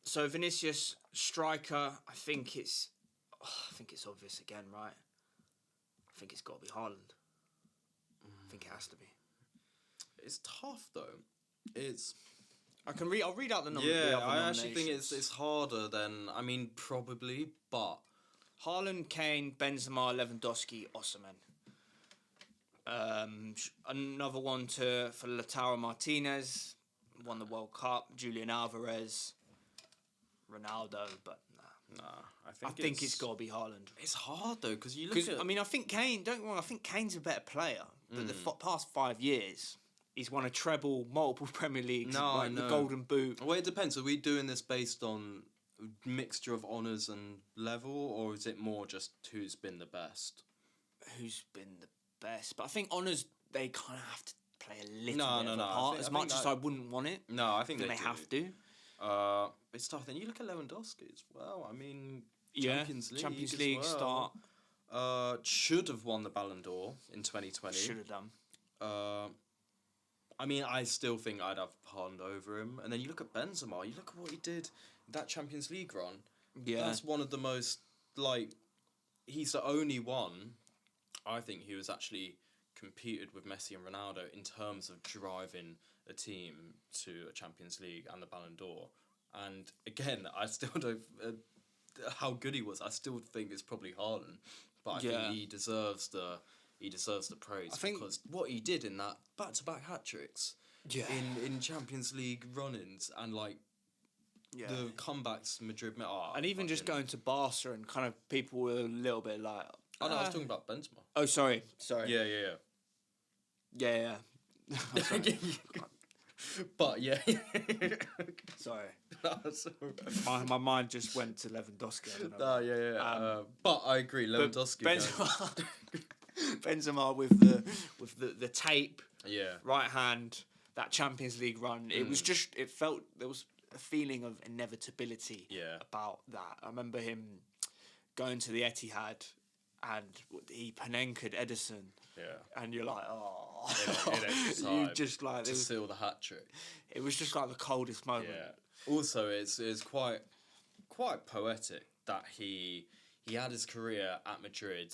So Vinicius striker, I think it's obvious again, right? I think it's got to be Haaland. I think it has to be. It's tough though. I'll read out the numbers. Yeah, I actually think it's harder than probably, but Haaland, Kane, Benzema, Lewandowski, Osimhen. Another one for Lautaro Martinez, won the World Cup. Julian Alvarez, Ronaldo, but nah. I think it's got to be Haaland. It's hard though because you look at. I think Kane. Don't get me wrong. I think Kane's a better player. But the past 5 years, he's won a treble, multiple Premier Leagues, the Golden Boot. Well, it depends. Are we doing this based on mixture of honours and level, or is it more just who's been the best? Who's been the best? But I think honours, they kind of have to play a little bit of a part. As much as I wouldn't want it. No, I think they have to. It's tough. Then you look at Lewandowski as well. Champions League start. Should have won the Ballon d'Or in 2020. Should have done. I still think I'd have Haaland over him. And then you look at Benzema. You look at what he did that Champions League run. Yeah, that's one of the most he's the only one, I think, who has actually competed with Messi and Ronaldo in terms of driving a team to a Champions League and the Ballon d'Or. And again, I still don't how good he was. I still think it's probably Haaland, but I think he deserves the praise because what he did in that back-to-back hat tricks, in Champions League run-ins and the comebacks Madrid made. And even just going to Barca and kind of people were a little bit like. Oh no, I was talking about Benzema. Oh, sorry. Yeah. Yeah. I'm sorry. But yeah. Sorry. That's My mind just went to Lewandowski. I don't know. No, yeah. But I agree, But Lewandowski. Benzema with the tape, Yeah. right hand, that Champions League run. It was just, it felt, there was a feeling of inevitability about that. I remember him going to the Etihad and he Panenka Edison. Yeah. And you're like, oh. In extra You time just like, to seal the hat trick. it was just like the coldest moment. Yeah. Also, it's quite poetic that he had his career at Madrid,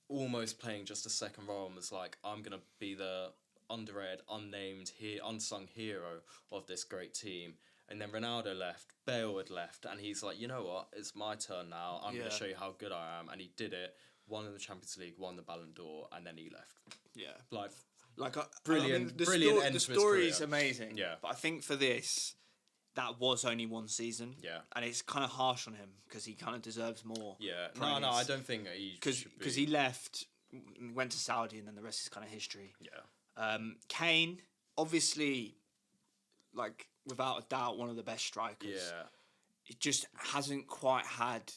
almost playing just a second role, and was like, I'm gonna be the underrated, unnamed, unsung hero of this great team. And then Ronaldo left, Bale had left, and he's like, you know what? It's my turn now. I'm gonna show you how good I am. And he did it. Won the Champions League, won the Ballon d'Or, and then he left. Yeah. Like brilliant brilliant end the to his story's career. amazing. Yeah. But I think for this, that was only one season. Yeah. And it's kind of harsh on him because he kind of deserves more. Yeah. praise. No, I don't think he should be. Because he left, went to Saudi, and then the rest is kind of history. Yeah. Kane, obviously, like, without a doubt, one of the best strikers. Yeah. It just hasn't quite had...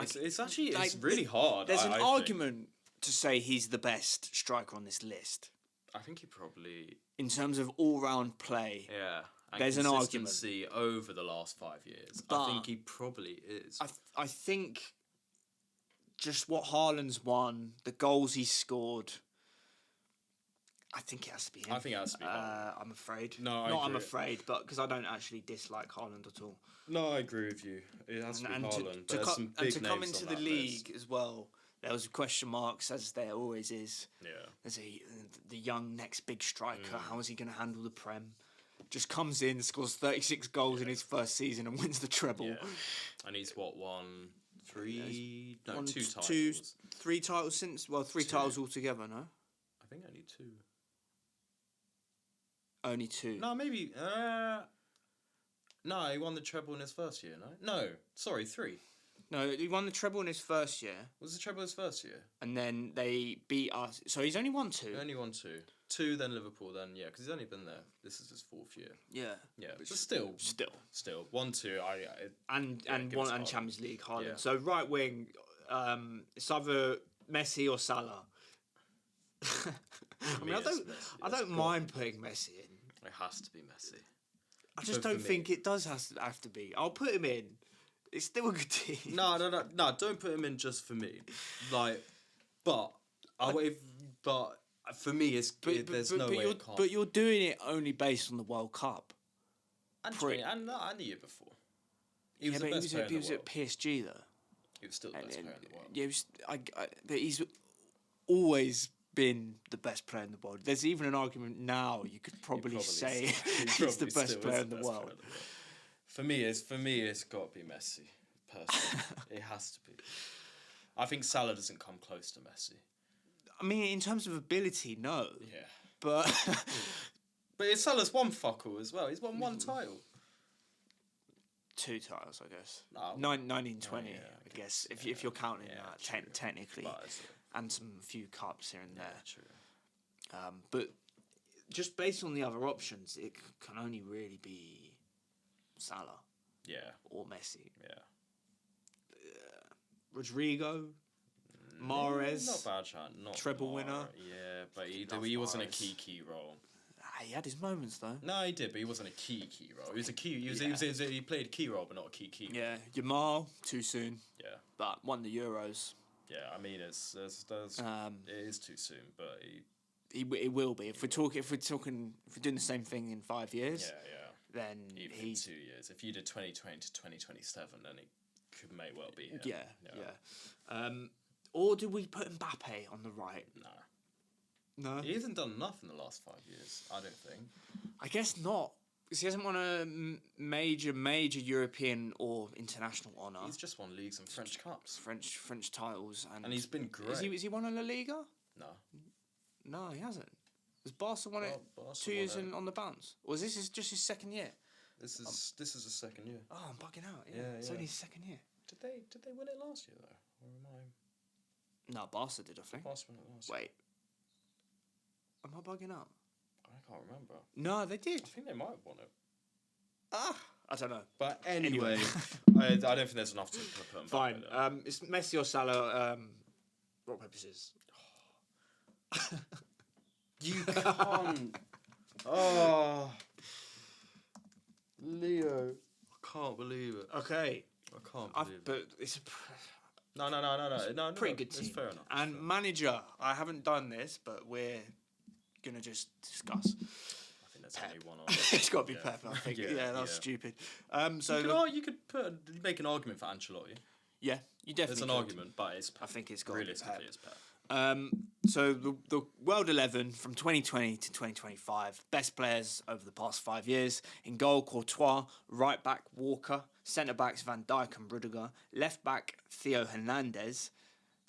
It's actually like, it's really hard. There's an I argument to say he's the best striker on this list. I think he probably In terms of all-round play, and there's an argument. consistency over the last 5 years. But I think he probably is. I think just what Haaland's won, the goals he's scored, I think it has to be him. I think it has to be Haaland. I'm afraid. No, I Not I'm agree. afraid, but because I don't actually dislike Haaland at all. No, I agree with you. It has to be Haaland. There's some big to come names into on the that league list. as well, there was question marks, as there always is. Yeah. There's the young next big striker. Mm. How is he going to handle the Prem? Just comes in, scores 36 goals in his first season and wins the treble. Yeah. And he's won three? No, Won two titles. 3 titles since. Well, 3 Two. titles altogether. No, I think only 2. only 2. No, maybe. No, he won the treble in his first year. No, sorry, 3. No, he won the treble in his first year, Was the treble his first year? and then they beat us. So he's only won 2. He only won 2. 2, then Liverpool, then because he's only been there. This is his 4th year. Yeah, Yeah, but still, 1, 2. and give one us and Haaland. Champions League Haaland. Yeah. So right wing, it's either Messi or Salah. I mean, I don't mind putting Messi in. It has to be Messi. I just for don't me. think it does have to be. I'll put him in. It's still a good team. No, don't put him in just for me. Like, but for me, there's no way it can't. But you're doing it only based on the World Cup. and pre- and the year before, he was Yeah, the but best player in he the was world. at PSG though. He was still the best player in the world. Yeah, but he's always been the best player in the world. There's even an argument now you could probably say he's the best player in the world. For me, it's got to be Messi. Personally, it has to be. I think Salah doesn't come close to Messi. I mean, in terms of ability, no. Yeah, But but Salah's won fuck all as well. He's won 1 title. 2 titles, I guess. No. 1920, Oh, yeah, I guess, if you're counting that true. technically, But it's- and some few cups here and yeah, there. true. But just based on the other options, it can only really be Salah Yeah, or Messi. yeah. Rodrigo, Mahrez. Not bad shot. Not Treble winner. Yeah, but he Love wasn't a Mahrez. key role. He had his moments though. No, he did, but he wasn't a key role. He was a key. He played a key role, but not a key. Yeah, Yamal too soon, Yeah, but won the Euros. yeah. I mean, it is too soon, but It will be if we're doing the same thing in 5 years. yeah. Then Even in he's 2 years, if you did 2020 to 2027, then it may well be him. yeah. Or do we put Mbappe on the right? No, He hasn't done enough in the last 5 years. I don't think. I guess not. Because he hasn't won a major European or international honour. He's just won leagues and French cups, French titles, and and he's been great. Has he won a La Liga? No, No, he hasn't. Has Barca won it Well, Barca 2 years won it. on the bounce? Or is this just his second year? this is the second year. Oh, I'm bugging out. Yeah, Yeah, it's yeah. only his second year. Did they win it last year though? Or am I? No, Barca did, I think. Barca won it last year. Wait, Am I bugging up? I can't remember. No, they did. I think they might have won it. I don't know. But anyway, I don't think there's enough to put them Fine. back right there. It's Messi or Salah. Rock, paper, scissors. You can't. Oh, Leo, I can't believe it. Okay. I can't believe it. But it's a No. pretty good team. It's fair enough. And manager, I haven't done this, but we're gonna just discuss. I think there's only one on. It's got to be Pep, I think. Yeah, that was stupid. So You could make an argument for Ancelotti. yeah, you definitely. There's an could. argument, but it's I think it's got to be realistically Pep. it's Pep. So the World 11 from 2020 to 2025, best players over the past 5 years. In goal, Courtois. Right back, Walker. Centre backs, Van Dijk and Rudiger. Left back, Theo Hernandez.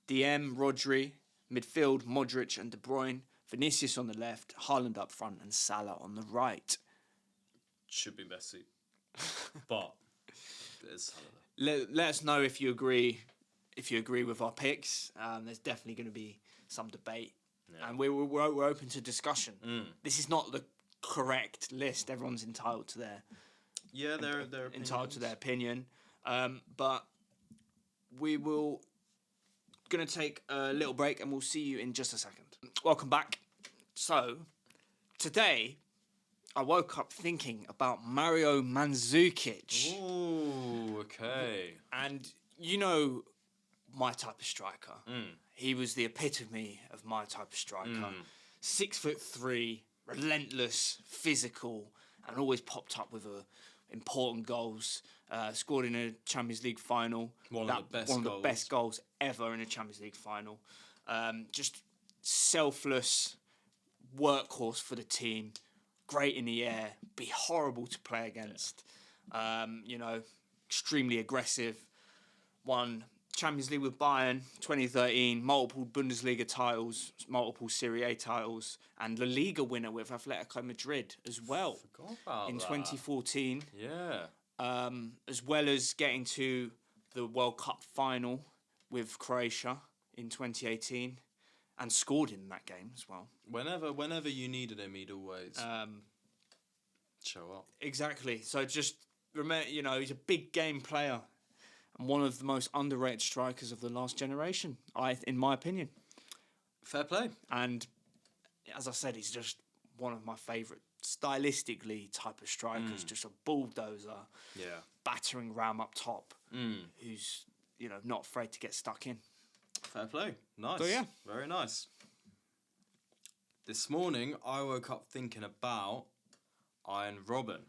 DM, Rodri. Midfield, Modric and De Bruyne. Vinicius on the left, Haaland up front, and Salah on the right. Should be Messi, but there's Salah. Let us know if you agree. If you agree with our picks, there's definitely going to be some debate, and we're open to discussion. This is not the correct list. Everyone's entitled to their they're entitled to their opinion, but we will going to take a little break, and we'll see you in just a second. Welcome back. So today, I woke up thinking about Mario Mandzukic, Ooh, okay. and you know my type of striker. He was the epitome of my type of striker. 6'3", relentless, physical, and always popped up with important goals. Scored in a Champions League final. One of the best goals ever in a Champions League final. Just selfless workhorse for the team. Great in the air. Be horrible to play against. Extremely aggressive. Won Champions League with Bayern 2013, multiple Bundesliga titles, multiple Serie A titles, and La Liga winner with Atletico Madrid as well. Forgot about in that. 2014. Yeah. As well as getting to the World Cup final with Croatia in 2018, and scored in that game as well. Whenever you needed him, he'd always show up. Exactly. So just remember, he's a big game player. And one of the most underrated strikers of the last generation, in my opinion. Fair play. And as I said, he's just one of my favourite stylistically type of strikers. Just a bulldozer. Yeah. Battering ram up top. Who's not afraid to get stuck in. Fair play. Nice. So yeah, very nice. This morning I woke up thinking about Iron Robin.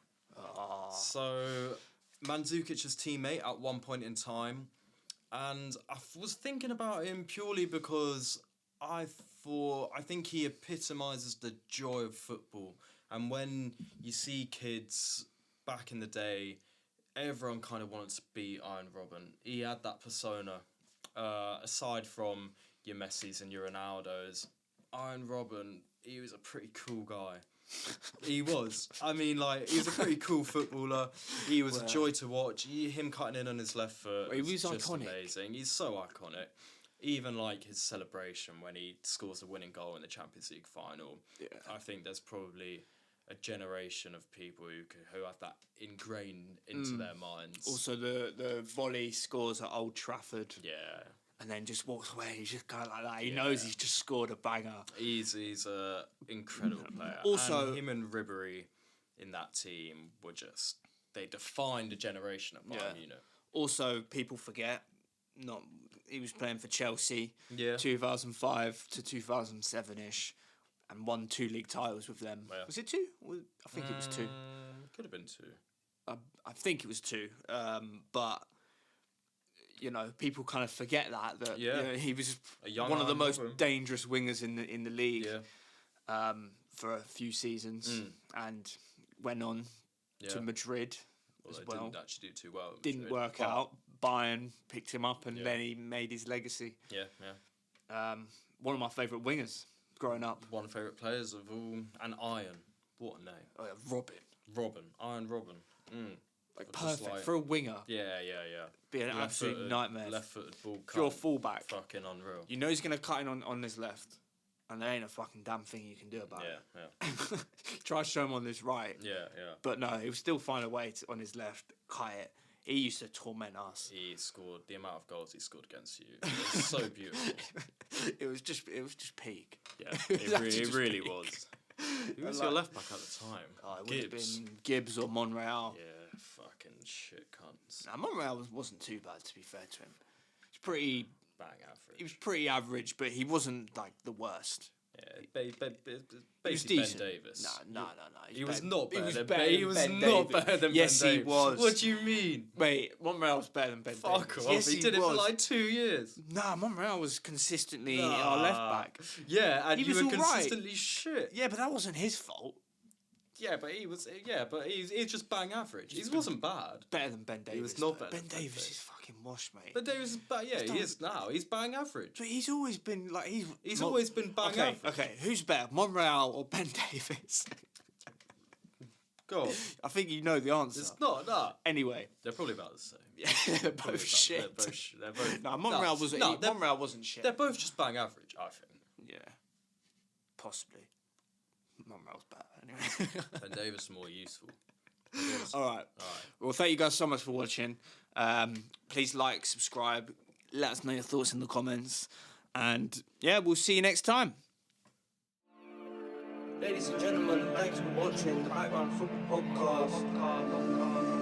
So Mandzukic's teammate at one point in time, and I was thinking about him purely because I think he epitomises the joy of football. And when you see kids back in the day, everyone kind of wanted to be Iron Robin. He had that persona. Aside from your Messis and your Ronaldos, Iron Robin, he was a pretty cool guy. He was. I mean, he was a pretty cool footballer. He was a joy to watch. Him cutting in on his left foot. He was just iconic. Amazing. He's so iconic. Even his celebration when he scores the winning goal in the Champions League final. Yeah. I think there's probably a generation of people who have that ingrained into their minds. Also, the volley scores at Old Trafford. Yeah. And then just walks away. He's just kind of like that. He knows he's just scored a banger. He's a incredible player. Also, and him and Ribéry in that team were they defined a generation at Bayern Munich. Also, people forget, he was playing for Chelsea, 2005 to 2007-ish, and won 2 league titles with them. Yeah. Was it 2? I think it was 2. Could have been 2. I think it was 2. But people kind of forget that he was one of the most dangerous wingers in the league for a few seasons, and went on to Madrid as well. Didn't actually do too well. Didn't work out. Bayern picked him up, and then he made his legacy. One of my favourite wingers growing up. One of my favourite players of all, and Iron. What a name. Oh, yeah, Robin. Iron Robin. Perfect for a winger. Yeah. Be an absolute nightmare. Left-footed ball cut. If you're a fullback, fucking unreal. he's going to cut in on his left, and there ain't a fucking damn thing you can do about it. Yeah. Try to show him on this right. Yeah. But no, he would still find a way to, on his left, kite it. He used to torment us. He scored the amount of goals he scored against you. It was so beautiful. It was just peak. Yeah, It was actually it just really peak. was. Who was like- your left back at the time? Oh, it would have Gibbs. been Gibbs or Monreal. Yeah, fucking shit cunts. Nah, Monreal wasn't too bad, to be fair to him. He's pretty. Bang average. He was pretty average, but he wasn't like the worst. Yeah, He was basically Ben decent. Davis. No. He was not better than better Ben. He than was Ben not Davis. better than Yes, Ben he Davis. was. What do you mean? Wait, Monreal was better than Ben Fuck Davis. off. Yes, he did it for was. like 2 years. Nah, Monreal was consistently our left back. Yeah, and He you was were all right. consistently shit. Yeah, but that wasn't his fault. Yeah, but he's just bang average. He wasn't bad. Better than Ben Davis. was not though. better Ben than Ben Davis Davis. is fucking washed, mate. But Davis is bad. Yeah, he is now. He's bang average. But he's always been like He's always been bang average. Okay, who's better, Monreal or Ben Davis? Go on. I think you know the answer. It's not that. Anyway, They're probably about the same. yeah, they're Probably both about- shit. They're both. No, Monreal wasn't. No, they're, Monreal wasn't shit. they're both just bang average. I think. Yeah, possibly. Monreal's better anyway. Ben Davis is more useful. All right. All right. Well, thank you guys so much for watching. Please like, subscribe, let us know your thoughts in the comments, and yeah, we'll see you next time. Ladies and gentlemen, thanks for watching the Background Football Podcast.